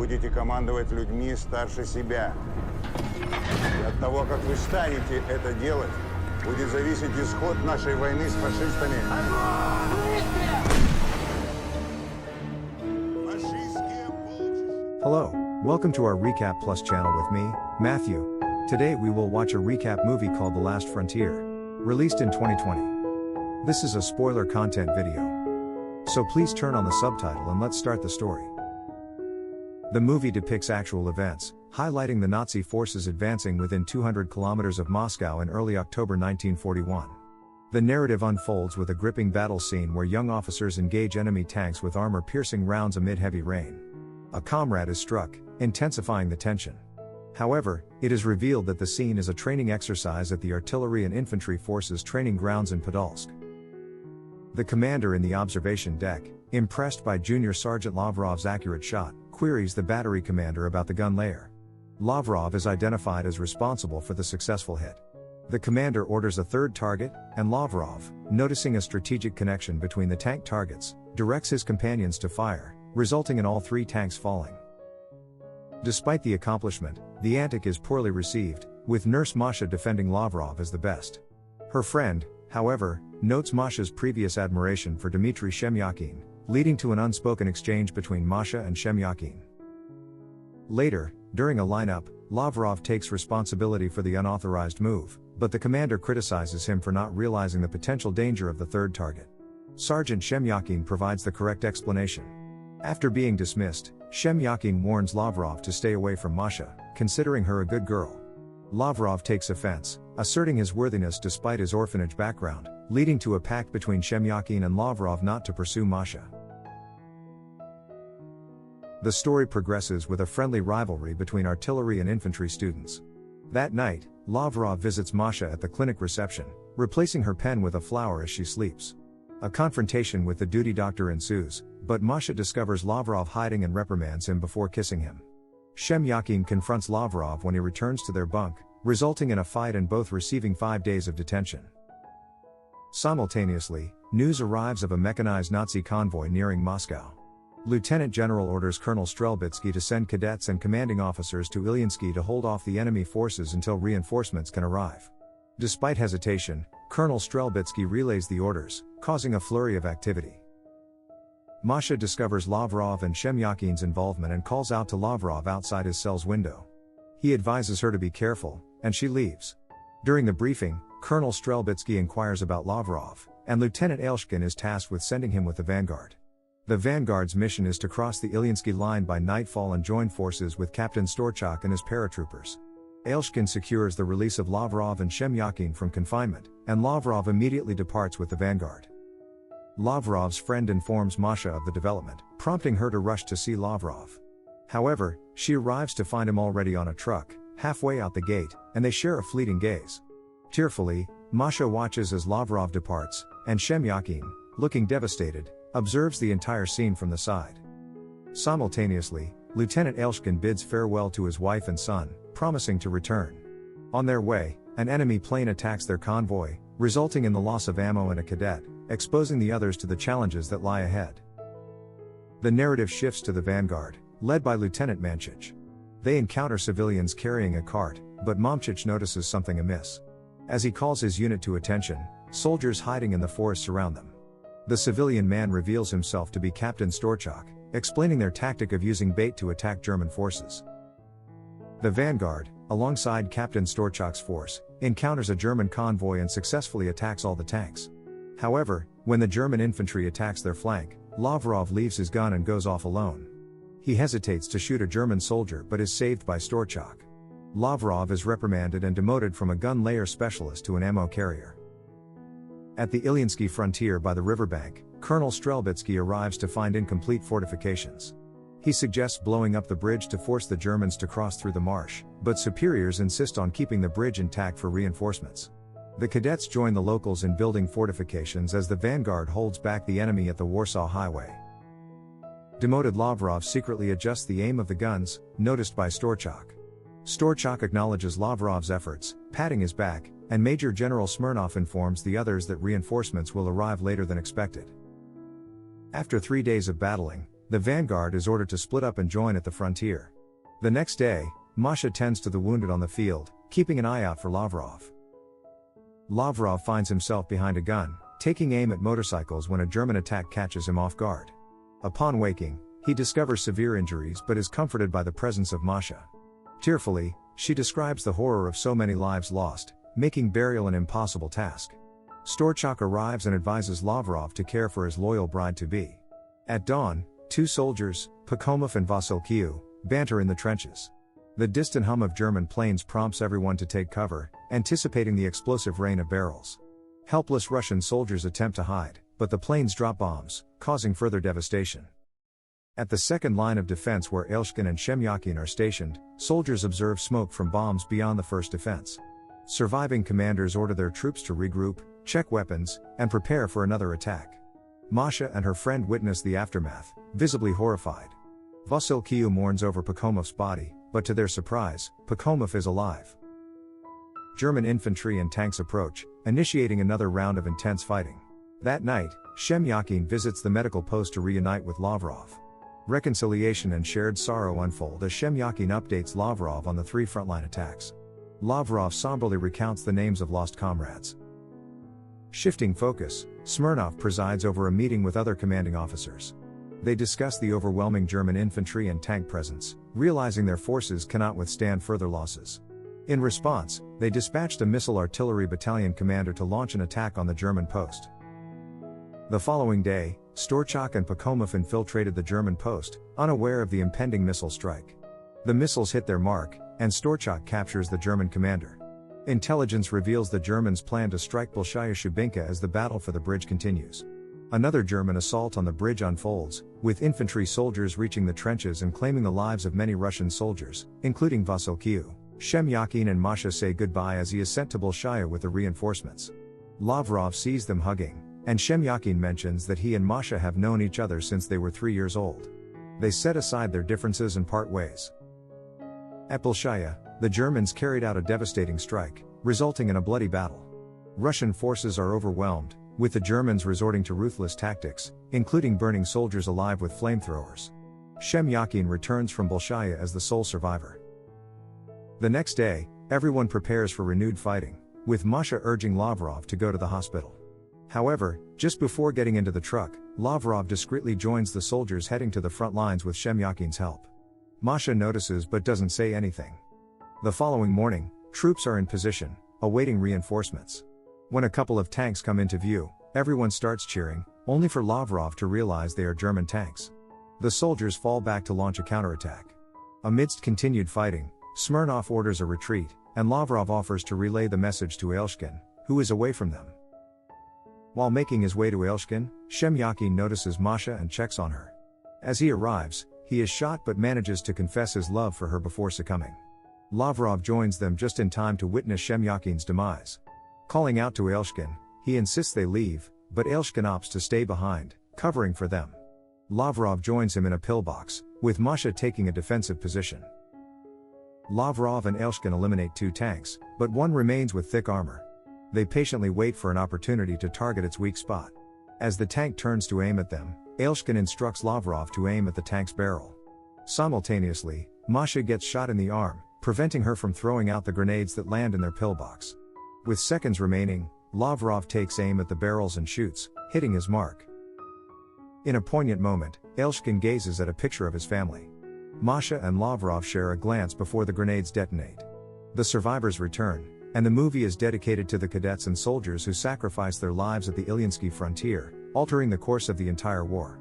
будете командовать людьми старше себя. И от того, как вы станете это делать, будет зависеть исход нашей войны с фашистами. Hello, welcome to our RecapPlus channel with me, Matthew. Today we will watch a recap movie called The Last Frontier, released in 2020. This is a spoiler content video. So please turn on the subtitle and let's start the story. The movie depicts actual events, highlighting the Nazi forces advancing within 200 kilometers of Moscow in early October 1941. The narrative unfolds with a gripping battle scene where young officers engage enemy tanks with armor-piercing rounds amid heavy rain. A comrade is struck, intensifying the tension. However, it is revealed that the scene is a training exercise at the artillery and infantry forces training grounds in Podolsk. The commander in the observation deck, impressed by Junior Sergeant Lavrov's accurate shot, queries the battery commander about the gun layer. Lavrov is identified as responsible for the successful hit. The commander orders a third target, and Lavrov, noticing a strategic connection between the tank targets, directs his companions to fire, resulting in all three tanks falling. Despite the accomplishment, the antic is poorly received, with Nurse Masha defending Lavrov as the best. Her friend, however, notes Masha's previous admiration for Dmitry Shemyakin, leading to an unspoken exchange between Masha and Shemyakin. Later, during a lineup, Lavrov takes responsibility for the unauthorized move, but the commander criticizes him for not realizing the potential danger of the third target. Sergeant Shemyakin provides the correct explanation. After being dismissed, Shemyakin warns Lavrov to stay away from Masha, considering her a good girl. Lavrov takes offense, asserting his worthiness despite his orphanage background, leading to a pact between Shemyakin and Lavrov not to pursue Masha. The story progresses with a friendly rivalry between artillery and infantry students. That night, Lavrov visits Masha at the clinic reception, replacing her pen with a flower as she sleeps. A confrontation with the duty doctor ensues, but Masha discovers Lavrov hiding and reprimands him before kissing him. Shemyakin confronts Lavrov when he returns to their bunk, resulting in a fight and both receiving 5 days of detention. Simultaneously, news arrives of a mechanized Nazi convoy nearing Moscow. Lieutenant General orders Colonel Strelbitsky to send cadets and commanding officers to Ilyinsky to hold off the enemy forces until reinforcements can arrive. Despite hesitation, Colonel Strelbitsky relays the orders, causing a flurry of activity. Masha discovers Lavrov and Shemyakin's involvement and calls out to Lavrov outside his cell's window. He advises her to be careful, and she leaves. During the briefing, Colonel Strelbitsky inquires about Lavrov, and Lieutenant Ilyinsky is tasked with sending him with the vanguard. The vanguard's mission is to cross the Ilyinsky line by nightfall and join forces with Captain Storchak and his paratroopers. Ilyinsky secures the release of Lavrov and Shemyakin from confinement, and Lavrov immediately departs with the vanguard. Lavrov's friend informs Masha of the development, prompting her to rush to see Lavrov. However, she arrives to find him already on a truck, halfway out the gate, and they share a fleeting gaze. Tearfully, Masha watches as Lavrov departs, and Shemyakin, looking devastated, observes the entire scene from the side. Simultaneously, Lieutenant Ilyinsky bids farewell to his wife and son, promising to return. On their way, an enemy plane attacks their convoy, resulting in the loss of ammo and a cadet, exposing the others to the challenges that lie ahead. The narrative shifts to the vanguard, led by Lieutenant Manchich. They encounter civilians carrying a cart, but Manchich notices something amiss. As he calls his unit to attention, soldiers hiding in the forest surround them. The civilian man reveals himself to be Captain Storchak, explaining their tactic of using bait to attack German forces. The vanguard, alongside Captain Storchak's force, encounters a German convoy and successfully attacks all the tanks. However, when the German infantry attacks their flank, Lavrov leaves his gun and goes off alone. He hesitates to shoot a German soldier but is saved by Storchak. Lavrov is reprimanded and demoted from a gun layer specialist to an ammo carrier. At the Ilyinsky frontier by the riverbank, Colonel Strelbitsky arrives to find incomplete fortifications. He suggests blowing up the bridge to force the Germans to cross through the marsh, but superiors insist on keeping the bridge intact for reinforcements. The cadets join the locals in building fortifications as the vanguard holds back the enemy at the Warsaw Highway. Demoted Lavrov secretly adjusts the aim of the guns, noticed by Storchak. Storchak acknowledges Lavrov's efforts, patting his back, and Major General Smirnov informs the others that reinforcements will arrive later than expected. After 3 days of battling, the vanguard is ordered to split up and join at the frontier. The next day, Masha tends to the wounded on the field, keeping an eye out for Lavrov. Lavrov finds himself behind a gun, taking aim at motorcycles when a German attack catches him off guard. Upon waking, he discovers severe injuries but is comforted by the presence of Masha. Tearfully, she describes the horror of so many lives lost, making burial an impossible task. Storchak arrives and advises Lavrov to care for his loyal bride-to-be. At dawn, two soldiers, Pakhomov and Vasilkiu, banter in the trenches. The distant hum of German planes prompts everyone to take cover, anticipating the explosive rain of barrels. Helpless Russian soldiers attempt to hide, but the planes drop bombs, causing further devastation. At the second line of defense where Elshkin and Shemyakin are stationed, soldiers observe smoke from bombs beyond the first defense. Surviving commanders order their troops to regroup, check weapons, and prepare for another attack. Masha and her friend witness the aftermath, visibly horrified. Vasilkiu mourns over Pakhomov's body, but to their surprise, Pakhomov is alive. German infantry and tanks approach, initiating another round of intense fighting. That night, Shemyakin visits the medical post to reunite with Lavrov. Reconciliation and shared sorrow unfold as Shemyakin updates Lavrov on the three frontline attacks. Lavrov somberly recounts the names of lost comrades. Shifting focus, Smirnov presides over a meeting with other commanding officers. They discuss the overwhelming German infantry and tank presence, realizing their forces cannot withstand further losses. In response, they dispatched a missile artillery battalion commander to launch an attack on the German post. The following day, Storchak and Pakhomov infiltrated the German post, unaware of the impending missile strike. The missiles hit their mark, and Storchak captures the German commander. Intelligence reveals the Germans plan to strike Bolshaya Shubinka as the battle for the bridge continues. Another German assault on the bridge unfolds, with infantry soldiers reaching the trenches and claiming the lives of many Russian soldiers, including Vasilkiu. Shemyakin and Masha say goodbye as he is sent to Bolshaya with the reinforcements. Lavrov sees them hugging, and Shemyakin mentions that he and Masha have known each other since they were 3 years old. They set aside their differences and part ways. At Bolshaya, the Germans carried out a devastating strike, resulting in a bloody battle. Russian forces are overwhelmed, with the Germans resorting to ruthless tactics, including burning soldiers alive with flamethrowers. Shemyakin returns from Bolshaya as the sole survivor. The next day, everyone prepares for renewed fighting, with Masha urging Lavrov to go to the hospital. However, just before getting into the truck, Lavrov discreetly joins the soldiers heading to the front lines with Shemyakin's help. Masha notices but doesn't say anything. The following morning, troops are in position, awaiting reinforcements. When a couple of tanks come into view, everyone starts cheering, only for Lavrov to realize they are German tanks. The soldiers fall back to launch a counterattack. Amidst continued fighting, Smirnov orders a retreat, and Lavrov offers to relay the message to Elshkin, who is away from them. While making his way to Elshkin, Shemyakin notices Masha and checks on her. As he arrives, he is shot but manages to confess his love for her before succumbing. Lavrov joins them just in time to witness Shemyakin's demise. Calling out to Elshkin, he insists they leave, but Elshkin opts to stay behind, covering for them. Lavrov joins him in a pillbox, with Masha taking a defensive position. Lavrov and Elshkin eliminate 2 tanks, but one remains with thick armor. They patiently wait for an opportunity to target its weak spot. As the tank turns to aim at them, Elshkin instructs Lavrov to aim at the tank's barrel. Simultaneously, Masha gets shot in the arm, preventing her from throwing out the grenades that land in their pillbox. With seconds remaining, Lavrov takes aim at the barrels and shoots, hitting his mark. In a poignant moment, Elshkin gazes at a picture of his family. Masha and Lavrov share a glance before the grenades detonate. The survivors return, and the movie is dedicated to the cadets and soldiers who sacrificed their lives at the Ilyinsky frontier, altering the course of the entire war.